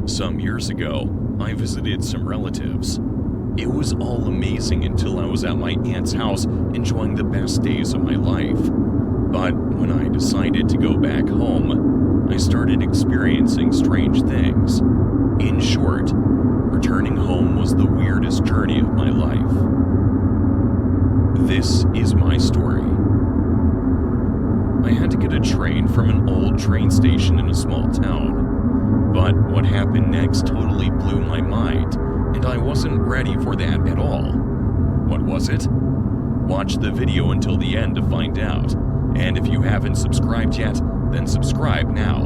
Some years ago, I visited some relatives. It was all amazing until I was at my aunt's house enjoying the best days of my life. But when I decided to go back home, I started experiencing strange things. In short, returning home was the weirdest journey of my life. This is my story. I had to get a train from an old train station in a small town. But what happened next totally blew my mind, and I wasn't ready for that at all. What was it? Watch the video until the end to find out, and if you haven't subscribed yet, then subscribe now.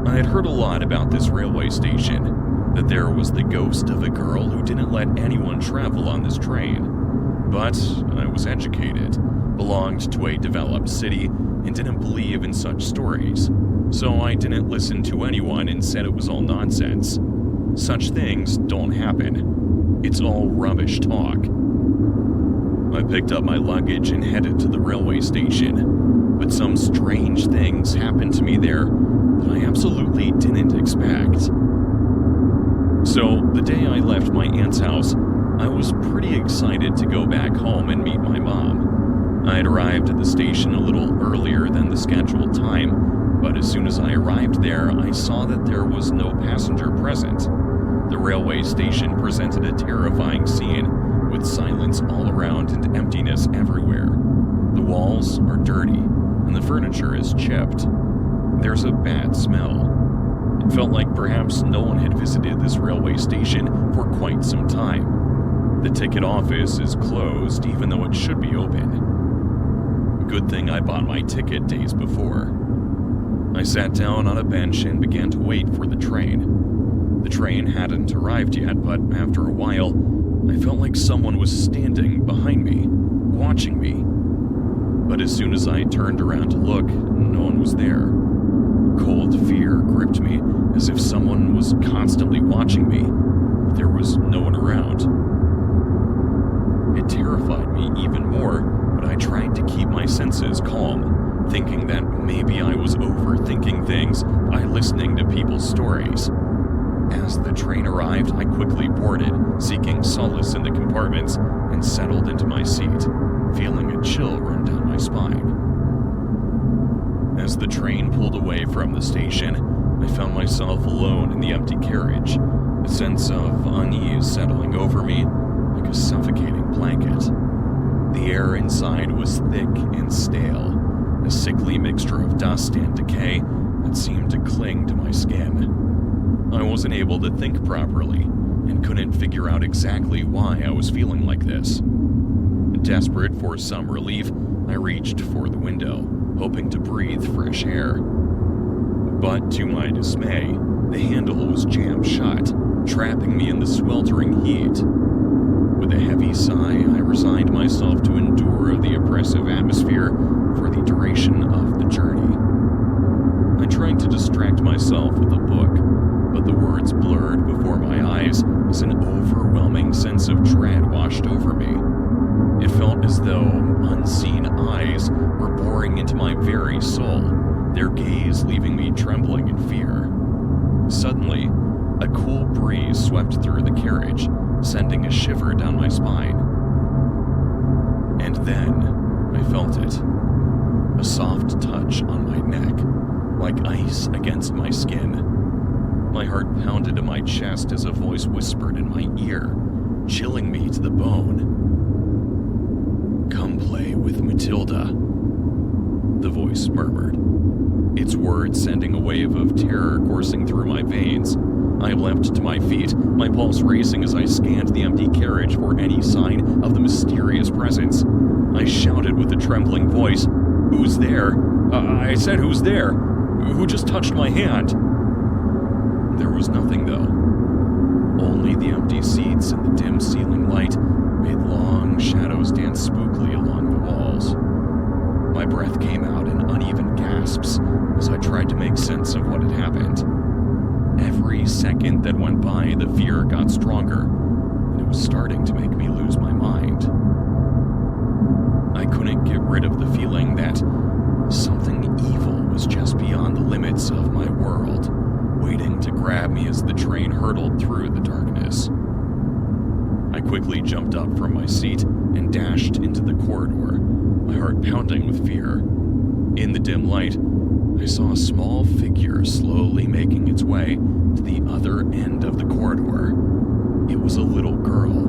I had heard a lot about this railway station, that there was the ghost of a girl who didn't let anyone travel on this train. But I was educated, belonged to a developed city, and didn't believe in such stories. So I didn't listen to anyone and said it was all nonsense. Such things don't happen. It's all rubbish talk. I picked up my luggage and headed to the railway station, but some strange things happened to me there that I absolutely didn't expect. So, the day I left my aunt's house, I was pretty excited to go back home and meet my mom. I had arrived at the station a little earlier than the scheduled time, but as soon as I arrived there, I saw that there was no passenger present. The railway station presented a terrifying scene, with silence all around and emptiness everywhere. The walls are dirty, and the furniture is chipped. There's a bad smell. It felt like perhaps no one had visited this railway station for quite some time. The ticket office is closed, even though it should be open. Good thing I bought my ticket days before. I sat down on a bench and began to wait for the train. The train hadn't arrived yet, but after a while, I felt like someone was standing behind me, watching me. But as soon as I turned around to look, no one was there. Cold fear gripped me, as if someone was constantly watching me, but there was no one around. It terrified me even more, but I tried to keep my senses calm, thinking that maybe I was overthinking things by listening to people's stories. As the train arrived, I quickly boarded, seeking solace in the compartments, and settled into my seat, feeling a chill run down my spine. As the train pulled away from the station, I found myself alone in the empty carriage, a sense of unease settling over me like a suffocating blanket. The air inside was thick and stale, a sickly mixture of dust and decay that seemed to cling to my skin. I wasn't able to think properly and couldn't figure out exactly why I was feeling like this. Desperate for some relief, I reached for the window, hoping to breathe fresh air. But to my dismay, the handle was jammed shut, trapping me in the sweltering heat. With a heavy sigh, I resigned myself to endure the oppressive atmosphere for the duration of the journey. I tried to distract myself with a book, but the words blurred before my eyes as an overwhelming sense of dread washed over me. It felt as though unseen eyes were boring into my very soul, their gaze leaving me trembling in fear. Suddenly, a cool breeze swept through the carriage, sending a shiver down my spine. And then, I felt it. A soft touch on my neck, like ice against my skin. My heart pounded in my chest as a voice whispered in my ear, chilling me to the bone. "Come play with Matilda," the voice murmured, its words sending a wave of terror coursing through my veins. I leapt to my feet, my pulse racing as I scanned the empty carriage for any sign of the mysterious presence. I shouted with a trembling voice, "Who's there? I said, who's there? Who just touched my hand?" There was nothing, though. Only the empty seats and the dim ceiling light made long shadows dance spookily along the walls. My breath came out in uneven gasps as I tried to make sense of what had happened. Every second that went by, the fear got stronger, and it was starting to make me lose my mind. I couldn't get rid of the feeling that something evil was just beyond the limits of my world, waiting to grab me as the train hurtled through the darkness. I quickly jumped up from my seat and dashed into the corridor, my heart pounding with fear. In the dim light, I saw a small figure slowly making its way to the other end of the corridor. It was a little girl,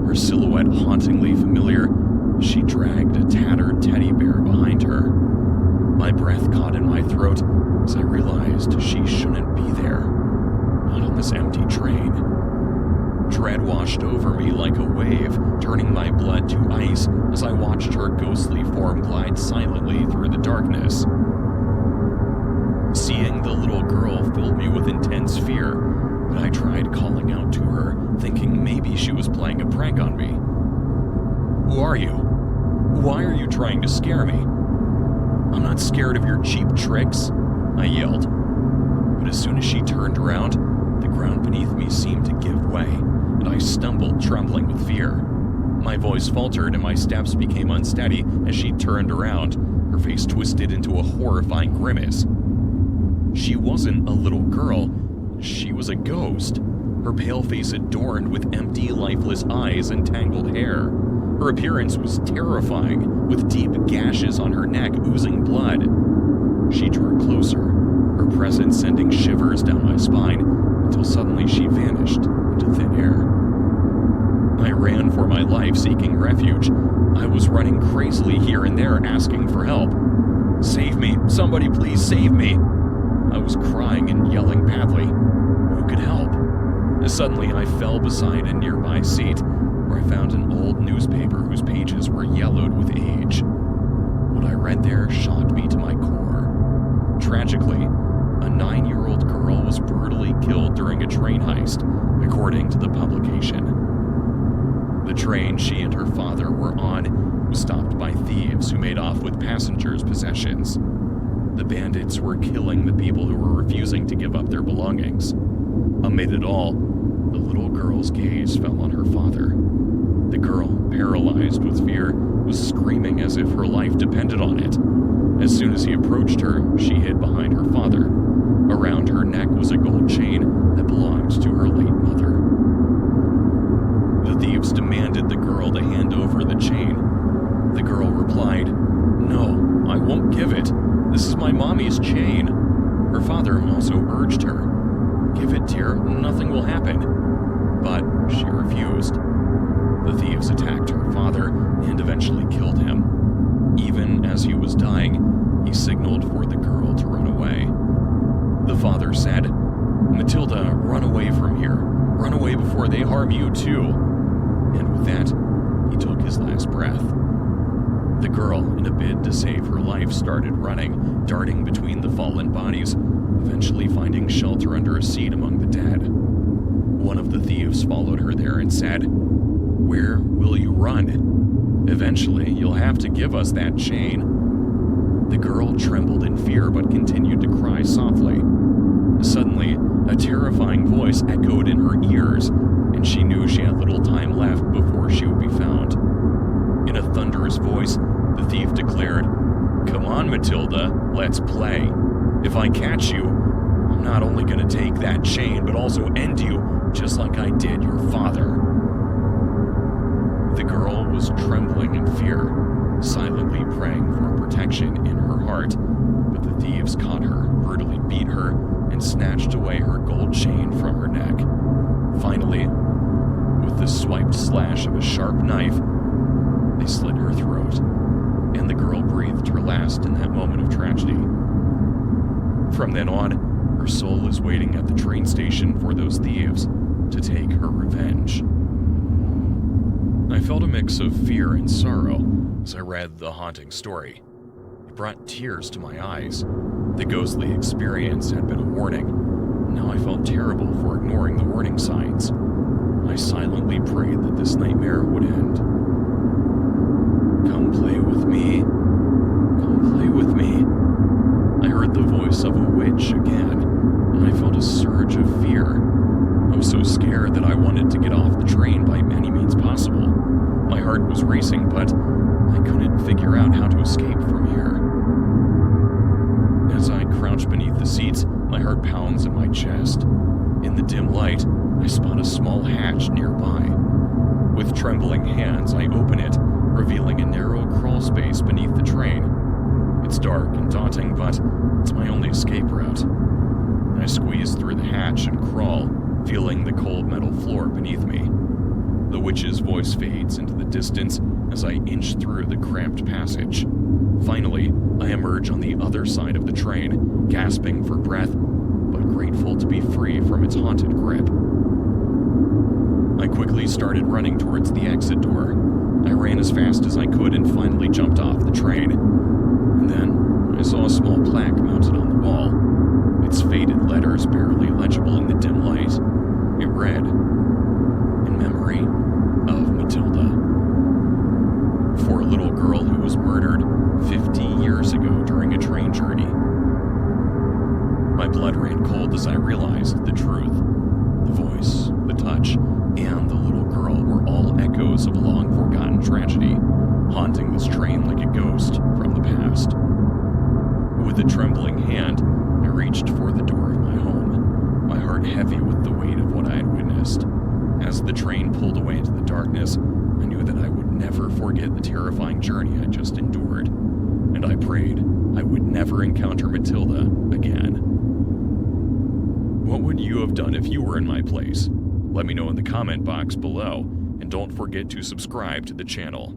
her silhouette hauntingly familiar as she dragged a tattered teddy bear behind her. My breath caught in my throat as I realized she shouldn't be there, not on this empty train. Dread washed over me like a wave, turning my blood to ice as I watched her ghostly form glide silently through the darkness. Seeing the little girl filled me with intense fear, but I tried calling out to her, thinking maybe she was playing a prank on me. "Who are you? Why are you trying to scare me?" "I'm not scared of your cheap tricks," I yelled. But as soon as she turned around, the ground beneath me seemed to give way, and I stumbled, trembling with fear. My voice faltered and my steps became unsteady as she turned around, her face twisted into a horrifying grimace. She wasn't a little girl, she was a ghost, her pale face adorned with empty, lifeless eyes and tangled hair. Her appearance was terrifying, with deep gashes on her neck oozing blood. She drew closer, her presence sending shivers down my spine, until suddenly she vanished into thin air. I ran for my life, seeking refuge. I was running crazily here and there, asking for help. "Save me! Somebody please save me!" I was crying and yelling madly. Who could help? Suddenly, I fell beside a nearby seat, where I found an old newspaper whose pages were yellowed with age. What I read there shocked me to my core. Tragically, a 9-year-old girl was brutally killed during a train heist, according to the publication. The train she and her father were on was stopped by thieves who made off with passengers' possessions. The bandits were killing the people who were refusing to give up their belongings. Amid it all, the little girl's gaze fell on her father. The girl, paralyzed with fear, was screaming as if her life depended on it. As soon as he approached her, she hid behind her father. Around her neck was a gold chain that belonged to her late mother. The thieves demanded the girl to hand over the chain. The girl replied, "No, I won't give it. This is my mommy's chain." Her father also urged her, "Give it, dear, nothing will happen." But she refused. The thieves attacked her father and eventually killed him. Even as he was dying, he signaled for the girl to run away. The father said, "Matilda, run away from here. Run away before they harm you too." And with that, he took his last breath. The girl, in a bid to save her life, started running, darting between the fallen bodies, eventually finding shelter under a seat among the dead. One of the thieves followed her there and said, "Where will you run? Eventually, you'll have to give us that chain." The girl trembled in fear but continued to cry softly. Suddenly, a terrifying voice echoed in her ears, and she knew she had little time left before she would be found. In a thunderous voice, the thief declared, "Come on, Matilda, let's play. If I catch you, I'm not only going to take that chain, but also end you just like I did your father." The girl was trembling in fear, silently praying for protection in her heart, but the thieves caught her, brutally beat her, and snatched away her gold chain from her neck. Finally, with the swiped slash of a sharp knife, they slit her throat, and the girl breathed her last in that moment of tragedy. From then on, her soul is waiting at the train station for those thieves to take her revenge. I felt a mix of fear and sorrow as I read the haunting story. It brought tears to my eyes. The ghostly experience had been a warning. Now I felt terrible for ignoring the warning signs. I silently prayed that this nightmare would end. "Come play with me. Come play with me." I heard the voice of a witch again, and I felt a surge of fear. I was so scared that I wanted to get off the train by any means possible. My heart was racing, but I couldn't figure out how to escape from here. As I crouch beneath the seats, my heart pounds in my chest. In the dim light, I spot a small hatch nearby. With trembling hands, I open it, revealing a narrow crawl space beneath the train. It's dark and daunting, but it's my only escape route. I squeeze through the hatch and crawl, feeling the cold metal floor beneath me. The witch's voice fades into the distance as I inch through the cramped passage. Finally, I emerge on the other side of the train, gasping for breath, but grateful to be free from its haunted grip. I quickly started running towards the exit door. I ran as fast as I could and finally jumped off the train. And then I saw a small plaque mounted on the wall. Its faded letters barely legible in the dim light. It read, "In memory of Matilda." For a little girl who was murdered 50 years ago during a train journey. My blood ran cold as I realized the truth. The voice, the touch, and the little girl were all echoes of a long-forgotten tragedy, haunting this train like a ghost from the past. With a trembling hand, I reached for the door of my home, my heart heavy with the weight of what I had witnessed. As the train pulled away into the darkness, I knew that I would never forget the terrifying journey I just endured, and I prayed I would never encounter Matilda again. What would you have done if you were in my place? Let me know in the comment box below, and don't forget to subscribe to the channel.